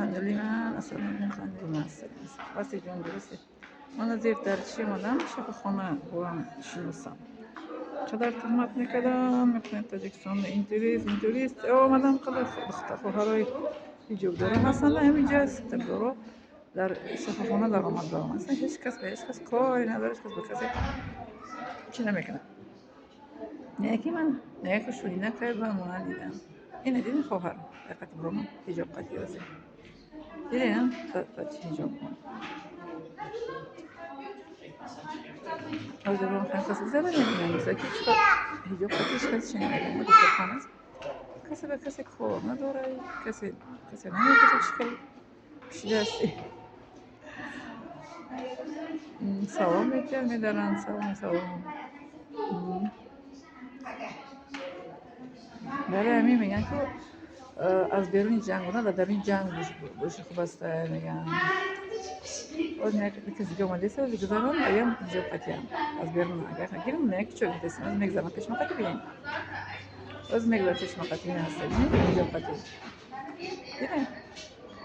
خندلی من اصلا خندلی من اصلا بسی جان درسته. من زیر درچی مادم شب خانه برام شناسم چقدر تهمت میکردم میکنه تاجیکستان اینطوریست آمدم خدا دختر خواهرای حجاب داره هستن همینجا است دارو در شفاخانه در آمد دارم اصلا هیچ کس به هیچ کس کاری نداره هیچ کس به کسی چی نمیکنه نه که من نه که شوری نکرد و من دیدم اینه دیدین خواهر دقت برام حجاب قطعی هستی دیدین قطعی حجاب کن از برام خیلی کسی زده نمیدونم مثلا که چقدر حجاب قطعیش کسی نمیدونم ما دکتر خانه است کسی به کسی کار نداره کسی نمیدونه چیکار شده هستی سلام میکرد میدارن سلام بله همین میگن که از بیرون جنگ نه در این جنگ بوش خوب است میگن از نه کسی که اومده است از گذران ایام حجاب قطعی از بیرون اگر نگیریم نه که چه دست از میگذارن پیش ما قطعی ببین از میگذارن پیش ما قطعی هست ببین حجاب قطعی دیدین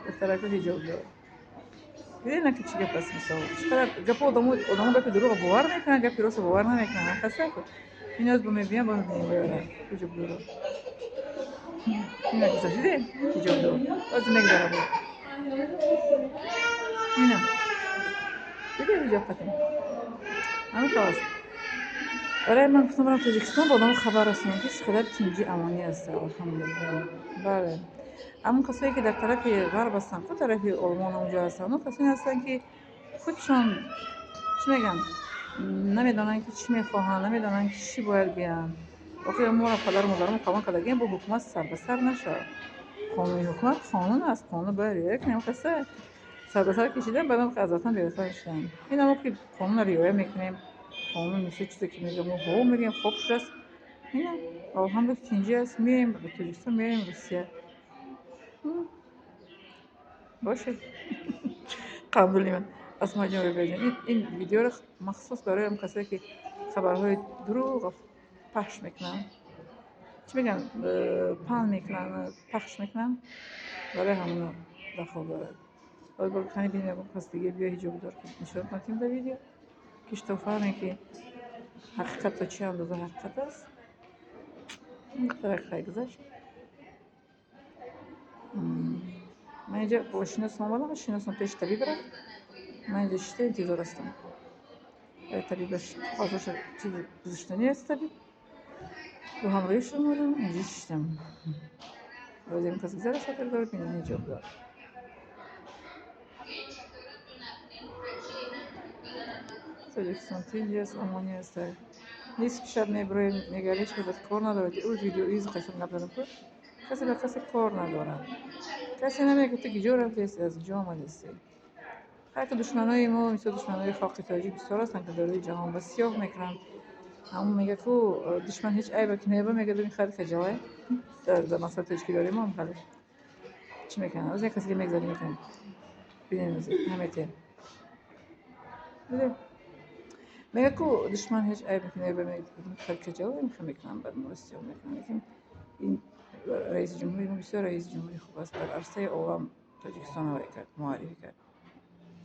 دخترک حجاب دار دیدین که چی گپ است مثلا چقدر گپ آدمو گپ دروغ باور میکنن گپ راست باور نمیکنن خاصه این از بمیبیان با میبینه حجاب دار اینا که دیدین حجاب دار از میگذارن اینا دیدین حجاب قطعی همین خلاص برای من گفتم برم تاجیکستان با آدم خبر رسونم که چقدر تینجی امانی است الحمدلله بله اما کسایی که در طرف غرب هستن خود طرف آلمان اونجا هستن اون کسایی هستن که خودشان چی میگن نمیدونن که چی میخواهن نمیدونن که چی باید بیان وقتی ما پدر مادرمون قوان کردگیم با حکومت سر به سر نشه قانون حکومت قانون است قانون باید رعایت کنیم قصه سر به سر کشیدن بعدم قضاوتاً بی‌اثر شدن این ما که قانون رعایت میکنیم قانون میشه چیزی که میگه ما هو میگیم خوبش است اینا الحمدلله که اینجا است میایم به تاجیکستان میایم روسیه باشه قبول من اسما جان ببینید این ویدیو رو مخصوص برای اون کسایی که خبرهای دروغ پخش میکنن چی میگن پان میکنن پخش میکنن برای همون داخل داره باید با کنی بینیم اون کس دیگه بیا حجاب دار که نشون کنیم در ویدیو کش تو فهمی که حقیقت تا چه اندازه حقیقت است این خیلی گذشت من اینجا با شناس آمدم شناسم پیش طبیب رفت من اینجا شده انتظار هستم طبیبش حاضر چیز پزشکی است طبیب رو همراهیش اومدم اینجا شدم باید این کسی زیر سفر داره بینم حجاب دار تاجیکستان تینجی است امانی است نیست که شب میبرویم نگریش که بس کار نداره او ویدیو ایز قشنگ نبودم که کسی به کسی کار نداره کسی نمیگه تو کجا رفتی از جا آمدی حتی دشمنای ما مثل دشمنای خاک تاجیک بسیار هستن که در جهان و سیاه میکنن همون میگه که دشمن هیچ عیبی که نیابه میگه ببین خیلی خجالت در مسئله تاجیکی داریم ما هم خیلی چی میکنن از یک کسی که میگذاری میکنن ببینید همه تیم میگه که دشمن هیچ عیبی که نیابه میگه خیلی خجالت میکنن بعد ما سیاه میکنن این رئیس جمهوری ما بسیار رئیس جمهوری خوب است در عرصه عالم تاجیکستان معرفی کرد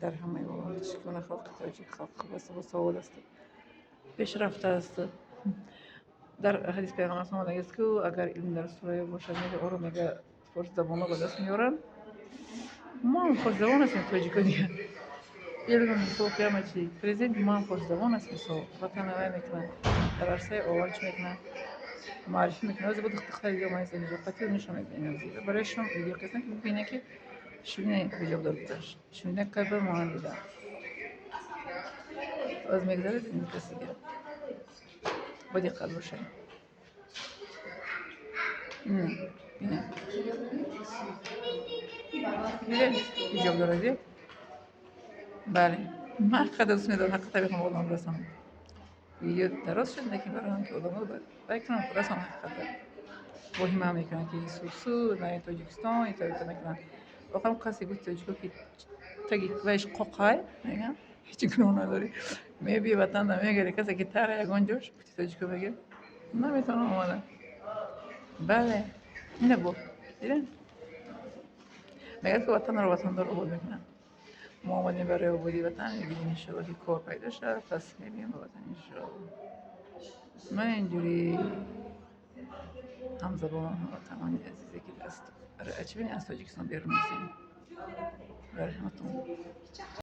در همه عالم چگونه خلق تاجیک خلق خوب است و سواد است پیشرفته است در حدیث پیغمبر صلی الله علیه و آله که اگر علم در سوره باشد میگه او رو میگه فارس زبان به دست میارن ما هم فارس زبان هستیم تاجیکا دیگه علم میسو قیامت چی پرزیدنت ما هم فارس زبان هست میسو وطن رای میکنن در عرصه اول چی میکنن معرفی میکنن از بود اختخار دیگه ما از اینجا قطعی نشون میدن برای شما ویدیو قسمت که ببینه که شونه حجاب دار گذاشت شونه قبل مانده از میگذره این کسی که با دقت باشه اینه حجاب داره بله من خدا دوست می‌دارم حق طبیعت ما آدم رسم ویدیو دراز شد لیکن برای هم که آدم رو بکنم رسم حقیقت وحیم هم میکنن که سوسو نه تاجیکستان این طریقه میکنن واقعا کسی بود تاجیکو که تاگی ویش قوقای میگن هیچ گناه نداری میبی وطن نمیگیره کسی که تره یگان جوش تاجیکو بگیر نمیتونم آمدن بله اینه بود دیدن مگر که وطن رو وطندار عبور میکنن. ما آمدیم برای عبودی وطن، میبینیم انشالله که کار پیدا شد، پس میبینیم به وطن انشالله. من اینجوری همزبان وطنانی عزیزی که دست برای اچبینی از تاجیکستان بیرون میزیم برای همتون